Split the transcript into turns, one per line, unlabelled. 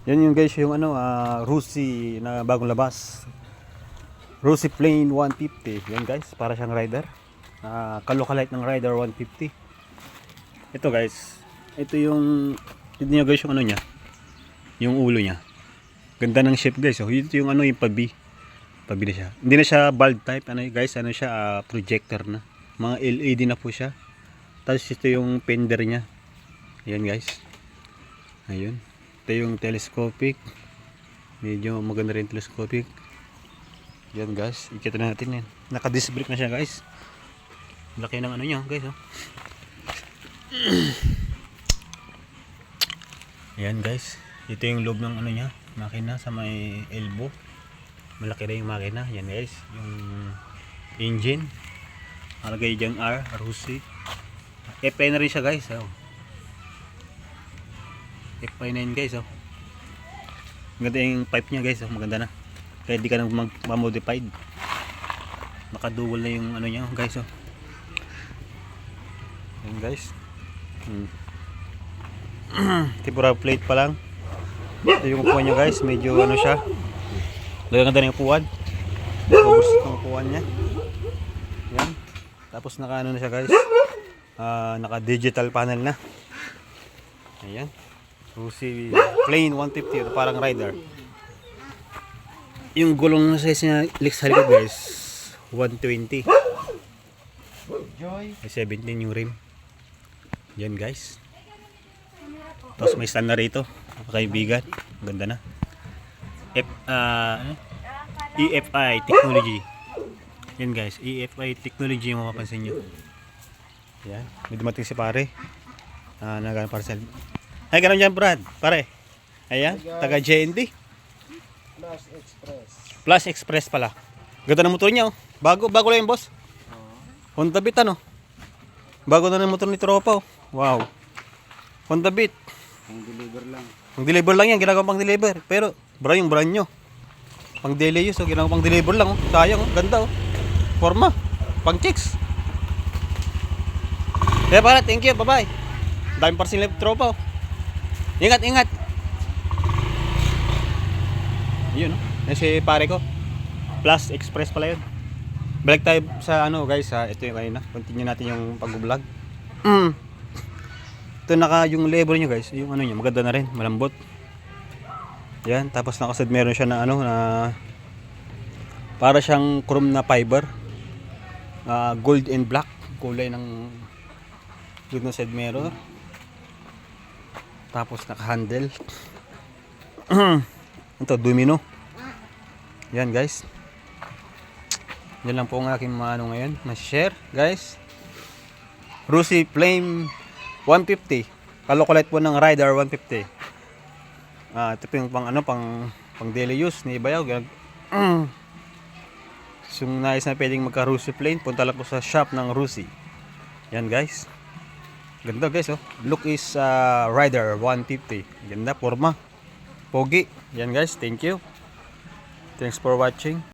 Yan yung guys, yung ano, Rusi na bagong labas. Rusi Plain 150. Yan guys, para siyang rider. Kalokalite ng rider 150. Ito guys, ito yung, tignan nyo guys yung ano niya. Yung ulo niya. Ganda ng shape guys. Oh. Ito yung ano, yung pabi. Pabi na siya. Hindi na siya bulb type. Ano guys, ano siya, projector na. Mga LED na po siya. Tapos ito yung fender niya. Ayan guys. Ayun. Ito yung telescopic. Medyo maganda rin telescopic. Yan guys. Ikita na natin yan. Naka-disc brake na siya guys. Laki ng ano niya guys. Oh. Ayan guys. Ito yung loob ng ano niya. Makina sa may elbow. Malaki na yung makina. Yan guys. Yung engine. Alagay dyan RC. FI na rin siya guys. Oh. FI9 guys. Oh. Maganda yung pipe niya guys. Oh. Maganda na. Kaya di ka nang mag-modified. Nakadual na yung ano niya guys. Oh. Yan guys. Tipura plate pa lang. Ito yung upuan niya guys. Medyo ano siya. Ganda na yung upuan. Focus yung upuan niya. Yan. Tapos naka ano na siya guys. Naka digital panel na. Ayan. Rusi Plain 150. Ito parang rider. Yung gulong na size niya sa likod guys. 120. May 17 yung rim. Yan guys. Tapos may stand na rito. Kaibigan. Ganda na. EFI technology. Yan guys. EFI technology yung mapapansin nyo. Yan. May dumating si pare. Nagaan parcel. Ay, ganun dyan Brad. Pare. Ayan. Taga JNT.
Plus Express.
Plus Express pala. Ganda ng motor niya oh. Bago lang yung boss. Honda Beat ano. Bago na ng motor ni Tropa oh. Wow. Honda Beat.
Pang deliver lang.
Pang deliver lang yan, ginagawa pang deliver. Pero yung brand nyo. Pang daily use, ginagawa pang deliver lang. Oh. Sayang, oh. Ganda. Oh. Forma. Pang chicks. Kaya pala, thank you. Bye-bye. Daming parcel na Tropa. Oh. Ingat. Yun, no? Yan si pare ko. Plus Express pala yun. Balik tayo sa ano guys. Ito yung kanina. Continue natin yung pag-vlog. Ito yung lever nyo guys, yung ano nyo, maganda na rin, malambot. Yan, tapos nakasad meron siya na ano, na para siyang chrome na fiber. Gold and black, kulay ng good na side mirror. Tapos naka-handle. Ito, domino. Yan guys. Yan lang po ang aking ano ngayon, na-share guys. Rusi Flame 150. Kalokalite po ng Rider 150. Ito po yung pang daily use ni Ibayaw. Kung nais na pwedeng magka Rusi Plane, punta lang po sa shop ng Rusi. Yan guys. Ganda guys oh. Look is Rider 150. Ganda, forma. Pogi. Yan guys, thank you. Thanks for watching.